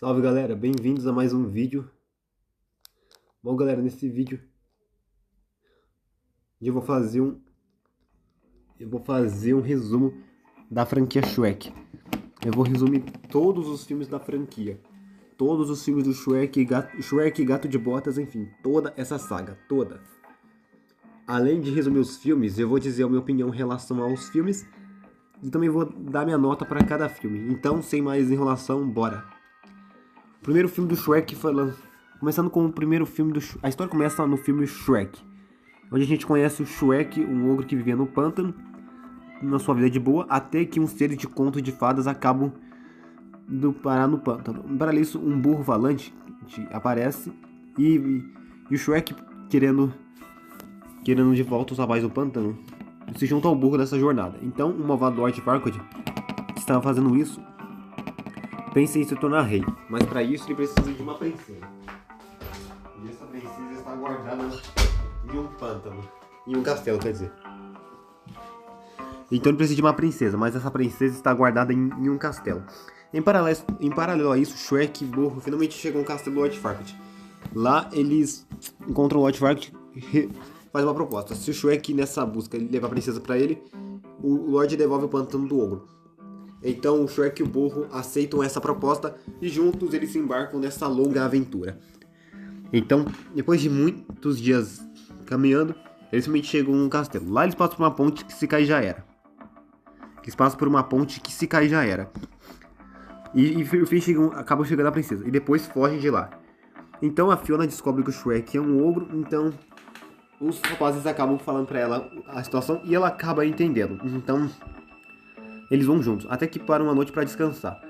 Salve galera, bem-vindos a mais um vídeo. Bom galera, nesse vídeo eu vou fazer um resumo da franquia Shrek. Eu vou resumir todos os filmes da franquia. Todos os filmes do Shrek, Gato de Botas, enfim, toda essa saga, toda. Além de resumir os filmes, eu vou dizer a minha opinião em relação aos filmes e também vou dar minha nota para cada filme. Então, sem mais enrolação, bora! O primeiro filme do Shrek foi começando com o primeiro filme do Shrek. A história começa no filme Shrek, onde a gente conhece o Shrek, um ogro que vivia no pântano, na sua vida de boa, até que uns seres de conto de fadas acabam de parar no pântano. Para isso, um burro falante aparece e o Shrek, querendo de volta os avais do pântano, se junta ao burro dessa jornada. Então, o malvado Lord Farquaad, que estava fazendo isso, pensa em se tornar rei, mas para isso ele precisa de uma princesa. E essa princesa está guardada em um pântano, em um castelo, quer dizer. Então ele precisa de uma princesa, mas essa princesa está guardada em um castelo. Em paralelo a isso, Shrek e Burro finalmente chegam ao castelo do Lord Farquaad. Lá eles encontram o Lord Farquaad e faz uma proposta. Se o Shrek nessa busca levar a princesa para ele, o Lord devolve o pântano do ogro. Então o Shrek e o Burro aceitam essa proposta e juntos eles se embarcam nessa longa aventura. Então, depois de muitos dias caminhando, eles finalmente chegam num castelo. Lá eles passam por uma ponte que se cai já era. E acabam chegando a princesa. E depois fogem de lá. Então a Fiona descobre que o Shrek é um ogro. Então os rapazes acabam falando pra ela a situação e ela acaba entendendo. Então eles vão juntos, até que param uma noite para descansar.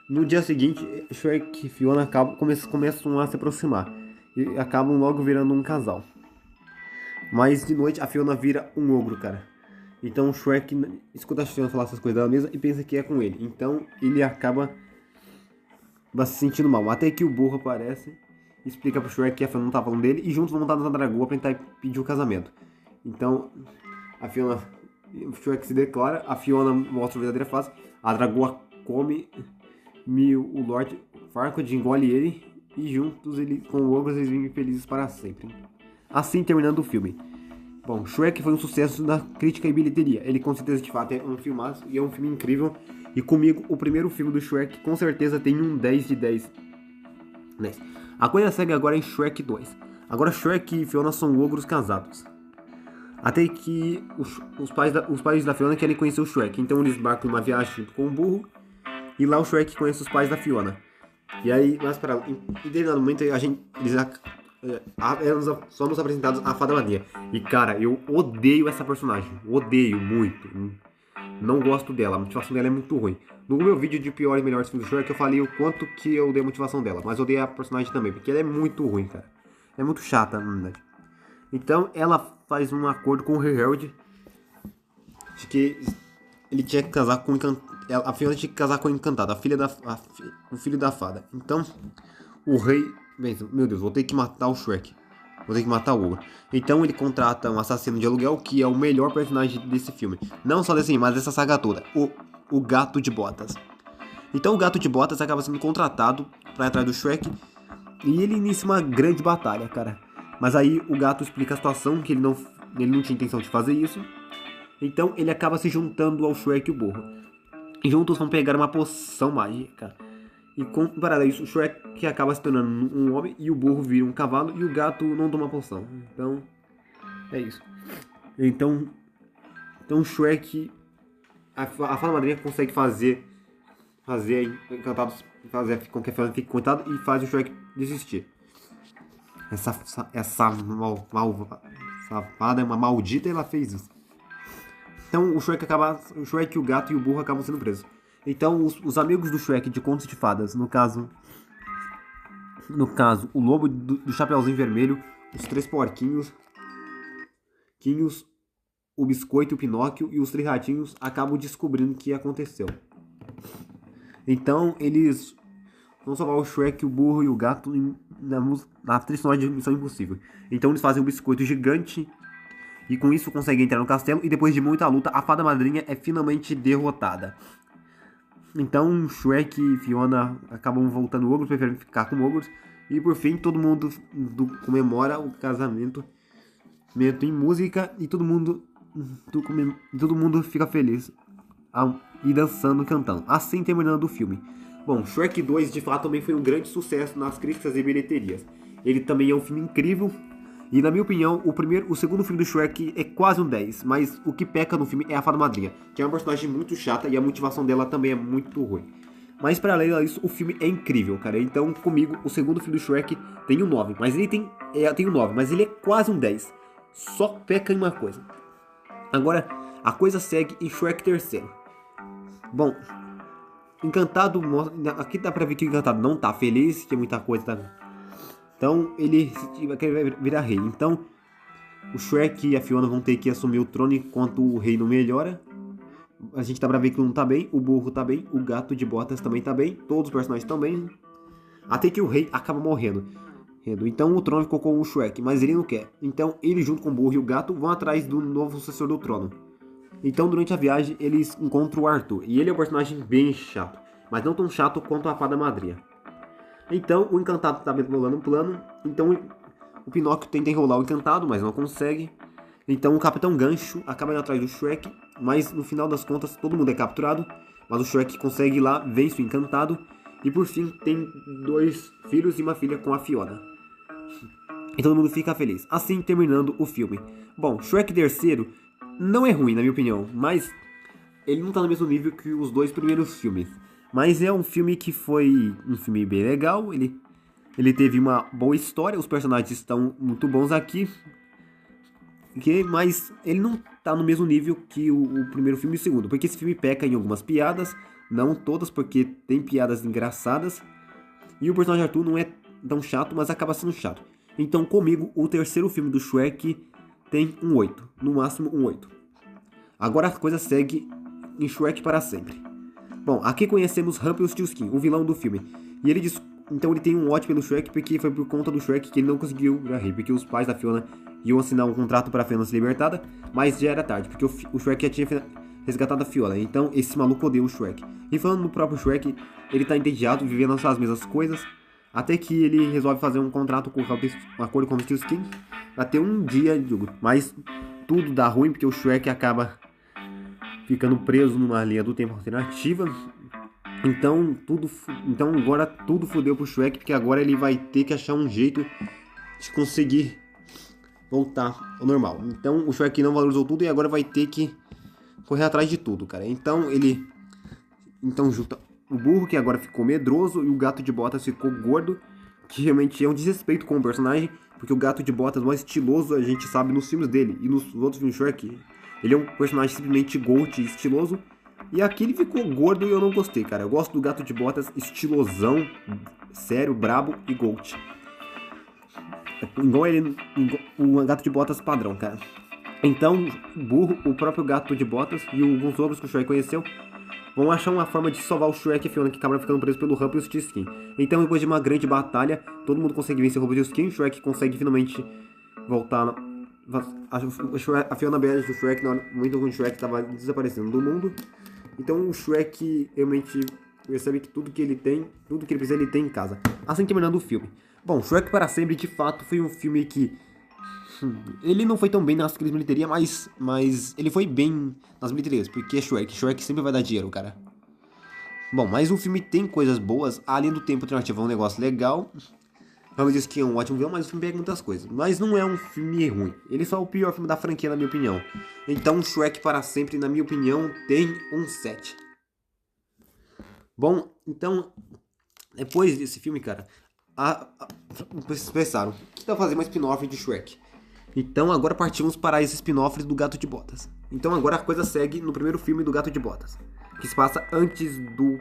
No dia seguinte, Shrek e Fiona começam a se aproximar e acabam logo virando um casal. Mas de noite a Fiona vira um ogro, cara. Então o Shrek escuta a Fiona falar essas coisas da mesa e pensa que é com ele. Então ele acaba se sentindo mal, até que o burro aparece, explica pro Shrek que a Fiona não tá falando dele e juntos vão montar na dragoa pra tentar pedir o casamento. Então o Shrek se declara, a Fiona mostra a verdadeira face, a dragoa come o Lord Farquaad, engole ele e juntos com o ogro eles vivem felizes para sempre. Assim terminando o filme. Bom, Shrek foi um sucesso na crítica e bilheteria. Ele com certeza de fato é um filmaço e é um filme incrível. E comigo, o primeiro filme do Shrek com certeza tem um 10 de 10. A coisa segue agora em Shrek 2. Agora Shrek e Fiona são ogros casados. Até que os pais da Fiona querem conhecer o Shrek. Então eles embarcam em uma viagem junto com o burro. E lá o Shrek conhece os pais da Fiona. E aí, mais para lá, em determinado momento, somos apresentados a Fada Madrinha. E cara, eu odeio essa personagem. Odeio muito. Não gosto dela. A motivação dela é muito ruim. No meu vídeo de piores e melhores filmes do Shrek, eu falei o quanto que eu odeio a motivação dela. Mas eu odeio a personagem também, porque ela é muito ruim, cara. É muito chata, na verdade. Então ela faz um acordo com o rei Harold de que ele tinha que casar com a Fiona tinha que casar com o Encantado, o filho da fada. Então o rei pensa, meu Deus, vou ter que matar o Shrek. Vou ter que matar o ogro. Então ele contrata um assassino de aluguel que é o melhor personagem desse filme. Não só desse, mas dessa saga toda. O Gato de Botas. Então o Gato de Botas acaba sendo contratado para ir atrás do Shrek. E ele inicia uma grande batalha, cara. Mas aí o gato explica a situação, que ele não tinha intenção de fazer isso. Então ele acaba se juntando ao Shrek e o burro. E juntos vão pegar uma poção mágica. E comparado a isso, o Shrek acaba se tornando um homem e o burro vira um cavalo e o gato não toma poção. Então, é isso. Então o Shrek, a Fada Madrinha consegue fazer encantados, fazer com que a Fiona fique contado e faz o Shrek desistir. Essa fada é uma maldita e ela fez isso. Então o Shrek, o gato e o burro acabam sendo presos. Então os amigos do Shrek de Contos de Fadas, no caso o lobo do Chapeuzinho Vermelho, os três porquinhos, o biscoito, o Pinóquio e os três ratinhos acabam descobrindo o que aconteceu. Então eles vão salvar o Shrek, o burro e o gato na trilha sonora de Missão Impossível. Então eles fazem um biscoito gigante e com isso conseguem entrar no castelo e depois de muita luta a Fada Madrinha é finalmente derrotada. Então Shrek e Fiona acabam voltando ogros, preferem ficar com ogros. E por fim, todo mundo comemora o casamento em música e todo mundo fica feliz e dançando, cantando. Assim terminando o filme. Bom, Shrek 2 de fato também foi um grande sucesso nas críticas e bilheterias. Ele também é um filme incrível. E na minha opinião, o segundo filme do Shrek é quase um 10, mas o que peca no filme é a Fada Madrinha, que é uma personagem muito chata e a motivação dela também é muito ruim. Mas para além disso, o filme é incrível, cara. Então, comigo, o segundo filme do Shrek tem um 9, mas ele tem um 9, mas ele é quase um 10. Só peca em uma coisa. Agora, a coisa segue em Shrek terceiro. Bom, Encantado, aqui dá pra ver que o Encantado não tá feliz, que muita coisa tá. Então ele vai querer virar rei. Então o Shrek e a Fiona vão ter que assumir o trono enquanto o rei não melhora. A gente dá pra ver que o não tá bem, o burro tá bem, o gato de botas também tá bem, todos os personagens estão bem. Até que o rei acaba morrendo. Então o trono ficou com o Shrek, mas ele não quer. Então ele junto com o burro e o gato vão atrás do novo sucessor do trono. Então durante a viagem eles encontram o Arthur. E ele é um personagem bem chato, mas não tão chato quanto a Fada Madrinha. Então o Encantado estava enrolando um plano. Então o Pinóquio tenta enrolar o Encantado, mas não consegue. Então o Capitão Gancho acaba indo atrás do Shrek, mas no final das contas todo mundo é capturado. Mas o Shrek consegue ir lá, vence o Encantado. E por fim tem 2 filhos e uma filha com a Fiona. E todo mundo fica feliz. Assim terminando o filme. Bom, Shrek terceiro não é ruim na minha opinião, mas ele não tá no mesmo nível que os 2 primeiros filmes. Mas é um filme que foi um filme bem legal. Ele teve uma boa história. Os personagens estão muito bons aqui. Mas ele não tá no mesmo nível que o primeiro filme e o segundo. Porque esse filme peca em algumas piadas. Não todas, porque tem piadas engraçadas. E o personagem Arthur não é tão chato, mas acaba sendo chato. Então comigo, o terceiro filme do Shrek tem um 8. No máximo um 8. Agora a coisa segue em Shrek para sempre. Bom, aqui conhecemos Rumpelstiltskin, o vilão do filme. E então ele tem um ódio pelo Shrek porque foi por conta do Shrek que ele não conseguiu virar rei. Porque os pais da Fiona iam assinar um contrato para a Fiona ser libertada, mas já era tarde, porque o Shrek já tinha resgatado a Fiona. Então esse maluco odeia o Shrek. E falando no próprio Shrek, ele tá entediado, vivendo as mesmas coisas. Até que ele resolve fazer um contrato com um acordo com o Rumpelstiltskin para ter um dia de jogo. Mas tudo dá ruim porque o Shrek acaba ficando preso numa linha do tempo alternativa. Então agora tudo fodeu pro Shrek, porque agora ele vai ter que achar um jeito de conseguir voltar ao normal. Então o Shrek não valorizou tudo e agora vai ter que correr atrás de tudo, cara. Então junta o burro, que agora ficou medroso, e o gato de botas ficou gordo, que realmente é um desrespeito com o personagem, porque o gato de botas mais estiloso a gente sabe nos filmes dele, e nos outros filmes do Shrek ele é um personagem simplesmente gold e estiloso. E aqui ele ficou gordo e eu não gostei, cara. Eu gosto do gato de botas estilosão, sério, brabo e gold. Igual o gato de botas padrão, cara. Então, o próprio gato de botas e alguns outros que o Shrek conheceu vão achar uma forma de salvar o Shrek e a Fiona, que acabaram ficando presos pelo Rumpelstiltskin. Então, depois de uma grande batalha, todo mundo consegue vencer o Rumpelstiltskin. O Shrek consegue finalmente voltar. A Fiona bege do Shrek no momento que o Shrek estava desaparecendo do mundo. Então o Shrek realmente percebe que tudo que ele precisa, ele tem em casa. Assim terminando o filme. Bom, Shrek para sempre de fato foi um filme que ele não foi tão bem nas críticas de bilheteria, mas ele foi bem nas bilheterias, porque é Shrek. Shrek sempre vai dar dinheiro, cara. Bom, mas o filme tem coisas boas. A linha do tempo alternativa é um negócio legal. Vamos dizer que é um ótimo vilão, mas o filme pega muitas coisas. Mas não é um filme ruim. Ele só é o pior filme da franquia, na minha opinião. Então, Shrek para sempre, na minha opinião, tem um 7. Bom, então, depois desse filme, cara, vocês pensaram, que tal fazer uma spin-off de Shrek? Então, agora partimos para esses spin-offs do Gato de Botas. Então, agora a coisa segue no primeiro filme do Gato de Botas, que se passa antes do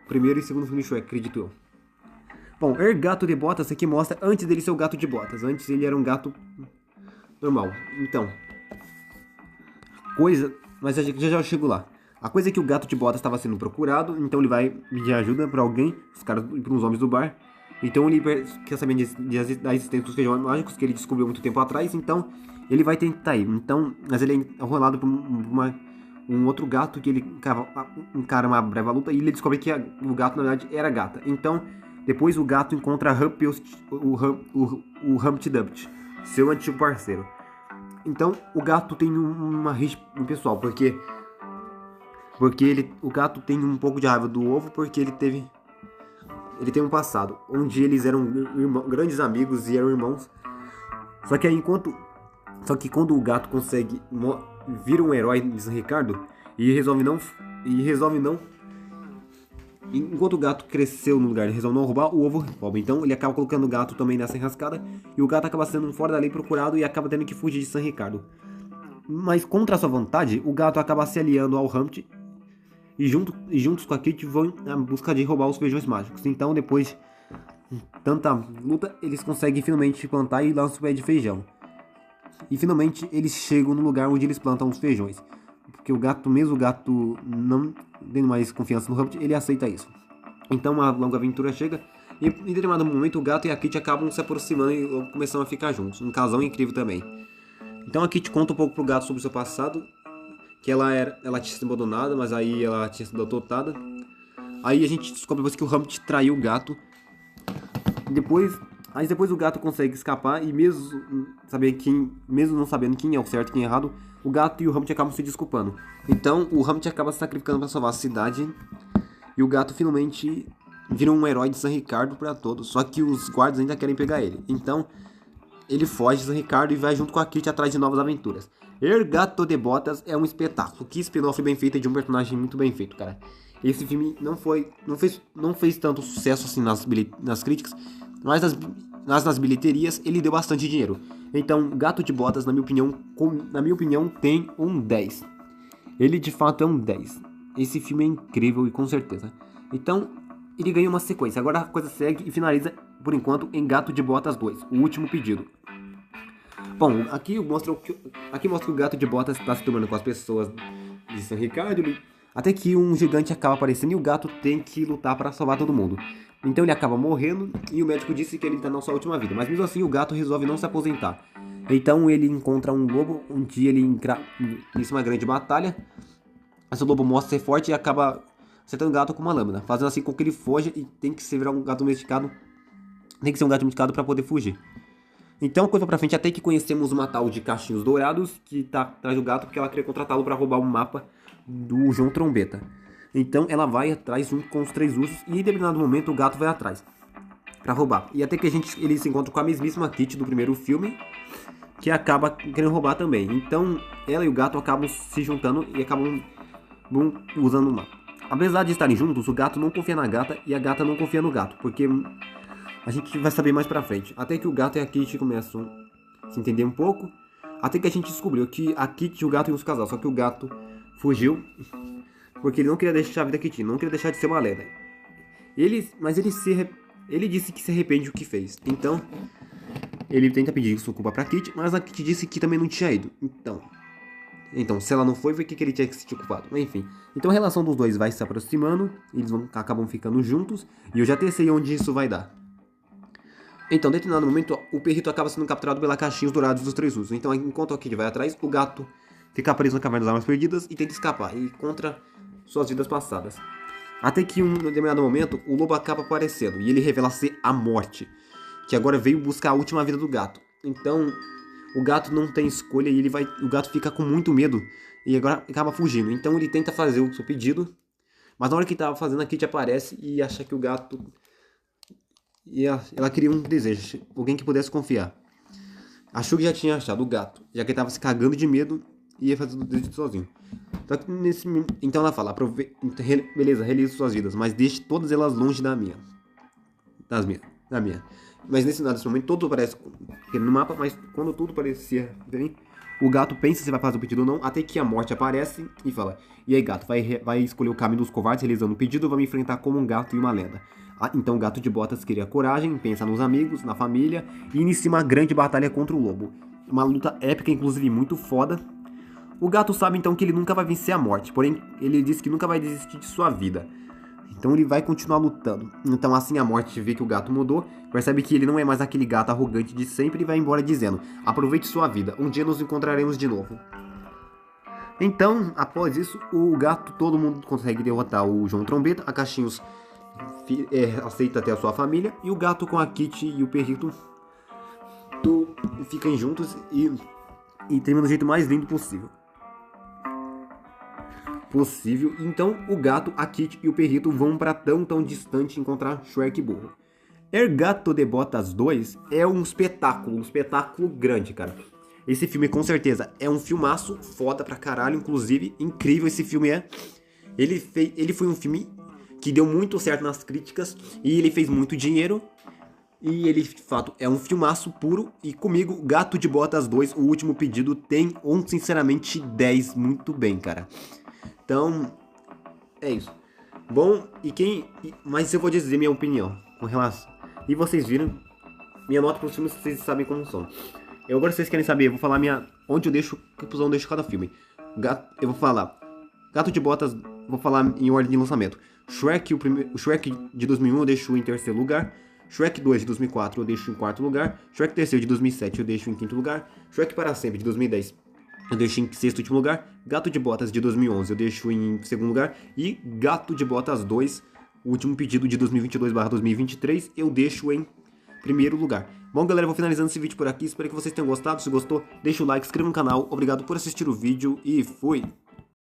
primeiro e segundo filme de Shrek, acredito eu. Bom, Gato de Botas aqui mostra antes dele ser o Gato de Botas. Antes ele era um gato normal. Então, mas já eu chego lá. A coisa é que o Gato de Botas estava sendo procurado, então ele vai pedir ajuda para alguém, para uns homens do bar. Então ele quer saber da existência dos feijões mágicos que ele descobriu muito tempo atrás, então ele vai tentar ir. Então, mas ele é enrolado por um outro gato que ele encara uma breve luta e ele descobre que o gato na verdade era gata. Então depois o gato encontra o Humpty Dumpty, seu antigo parceiro. Então o gato tem uma rixa pessoal, porque o gato tem um pouco de raiva do ovo, porque ele tem um passado onde eles eram grandes amigos e eram irmãos. Só que quando o gato consegue vira um herói de San Ricardo e resolve não enquanto o gato cresceu no lugar, ele resolve não roubar, o ovo rouba. Então ele acaba colocando o gato também nessa enrascada e o gato acaba sendo um fora da lei procurado e acaba tendo que fugir de San Ricardo. Mas contra a sua vontade, o gato acaba se aliando ao Humpty e juntos com a Kitty vão na busca de roubar os feijões mágicos. Então depois de tanta luta, eles conseguem finalmente plantar e lançam o pé de feijão. E finalmente eles chegam no lugar onde eles plantam os feijões. Porque mesmo o gato não tendo mais confiança no Humpty, ele aceita isso. Então a longa aventura chega e em determinado momento o gato e a Kitty acabam se aproximando e começam a ficar juntos. Um casal incrível também. Então a Kitty conta um pouco pro gato sobre o seu passado. Que ela tinha sido abandonada, mas aí ela tinha sido adotada. Aí a gente descobre depois que o Humpty traiu o gato. Depois o gato consegue escapar e mesmo não sabendo quem é o certo e quem é errado, o gato e o Humpty acabam se desculpando. Então o Humpty acaba se sacrificando para salvar a cidade e o gato finalmente vira um herói de San Ricardo para todos. Só que os guardas ainda querem pegar ele. Então ele foge de San Ricardo e vai junto com a Kitty atrás de novas aventuras. El Gato de Botas é um espetáculo. Que spin-off bem feito de um personagem muito bem feito, cara. Esse filme não fez tanto sucesso assim nas críticas, mas nas bilheterias ele deu bastante dinheiro. Então, Gato de Botas, na minha opinião, tem um 10. Ele de fato é um 10. Esse filme é incrível e com certeza. Então, ele ganha uma sequência. Agora a coisa segue e finaliza, por enquanto, em Gato de Botas 2, o último pedido. Bom, aqui mostra que o Gato de Botas está se tornando com as pessoas de San Ricardo, até que um gigante acaba aparecendo e o gato tem que lutar para salvar todo mundo. Então ele acaba morrendo e o médico disse que ele está na sua última vida, mas mesmo assim o gato resolve não se aposentar. Então ele encontra um lobo, um dia ele inicia uma grande batalha, esse lobo mostra ser forte e acaba acertando o gato com uma lâmina, fazendo assim com que ele foge e tem que ser um gato domesticado, para poder fugir. Então, coisa pra frente, até que conhecemos uma tal de Cachinhos Dourados, que tá atrás do gato porque ela queria contratá-lo para roubar um mapa do João Trombeta. Então, ela vai atrás junto com os três ursos e em determinado momento o gato vai atrás pra roubar. E até que ele se encontra com a mesmíssima Kitty do primeiro filme, que acaba querendo roubar também. Então, ela e o gato acabam se juntando e acabam usando o mapa. Apesar de estarem juntos, o gato não confia na gata e a gata não confia no gato, porque a gente vai saber mais pra frente. Até que o gato e a Kitty começam a se entender um pouco. Até que a gente descobriu que a Kitty e o gato iam se casar. Só que o gato fugiu porque ele não queria deixar a vida da Kitty, não queria deixar de ser uma lenda. Ele disse que se arrepende do que fez. Então, ele tenta pedir desculpa pra Kitty, mas a Kitty disse que também não tinha ido. Então, se ela não foi que ele tinha que se sentir culpado. Enfim, então a relação dos dois vai se aproximando, eles acabam ficando juntos, e eu já até sei onde isso vai dar. Então, em determinado momento, o perrito acaba sendo capturado pela Cachinhos Dourados dos Três Ursos. Então, enquanto a Kitty vai atrás, o gato fica preso na Caverna das Armas Perdidas e tenta escapar, e contra suas vidas passadas. Até que, em um determinado momento, o lobo acaba aparecendo, e ele revela ser a morte, que agora veio buscar a última vida do gato. Então, o gato não tem escolha e o gato fica com muito medo e agora acaba fugindo. Então ele tenta fazer o seu pedido, mas na hora que estava fazendo, a Kitty aparece e acha que o gato... Ela queria um desejo, alguém que pudesse confiar. Achou que já tinha achado o gato, já que ele estava se cagando de medo e ia fazer o desejo sozinho. Então ela fala, beleza, realize suas vidas, mas deixe todas elas longe da minha. Mas nesse momento todo parece no mapa, mas quando tudo parecia bem, o gato pensa se vai fazer o pedido ou não, até que a morte aparece e fala: e aí gato, vai escolher o caminho dos covardes realizando o pedido ou vai me enfrentar como um gato e uma lenda? Então o Gato de Botas cria coragem, pensa nos amigos, na família e inicia uma grande batalha contra o lobo. Uma luta épica, inclusive muito foda. O gato sabe então que ele nunca vai vencer a morte, porém ele diz que nunca vai desistir de sua vida. Então ele vai continuar lutando. Então assim a morte vê que o gato mudou, percebe que ele não é mais aquele gato arrogante de sempre e vai embora dizendo: aproveite sua vida, um dia nos encontraremos de novo. Então, após isso, o gato, todo mundo consegue derrotar o João Trombeta, a Caixinhos aceita até a sua família, e o gato com a Kitty e o perrito ficam juntos e terminam do jeito mais lindo possível. Então, o gato, a Kitty e o perrito vão para tão distante encontrar Shrek burro. El Gato de Botas 2 é um espetáculo grande, cara. Esse filme, com certeza, é um filmaço foda pra caralho, inclusive, incrível esse filme é. Ele foi um filme que deu muito certo nas críticas e ele fez muito dinheiro. E ele, de fato, é um filmaço puro. E comigo, Gato de Botas 2, O Último Pedido, tem sinceramente, 10 muito bem, cara. Então, é isso. Bom, mas eu vou dizer minha opinião com relação. E vocês viram, minha nota para os filmes, vocês sabem como são. Agora vocês querem saber, eu vou falar onde eu deixo, que posição eu deixo cada filme. Eu vou falar Gato de Botas, vou falar em ordem de lançamento. O Shrek de 2001 eu deixo em terceiro lugar. Shrek 2 de 2004 eu deixo em quarto lugar. Shrek 3 de 2007 eu deixo em quinto lugar. Shrek para sempre de 2010 eu deixo em sexto e último lugar. Gato de Botas de 2011 eu deixo em segundo lugar. E Gato de Botas 2, O Último Pedido de 2022/2023 eu deixo em primeiro lugar. Bom, galera, eu vou finalizando esse vídeo por aqui. Espero que vocês tenham gostado. Se gostou, deixa o like, se inscreva no canal. Obrigado por assistir o vídeo e fui!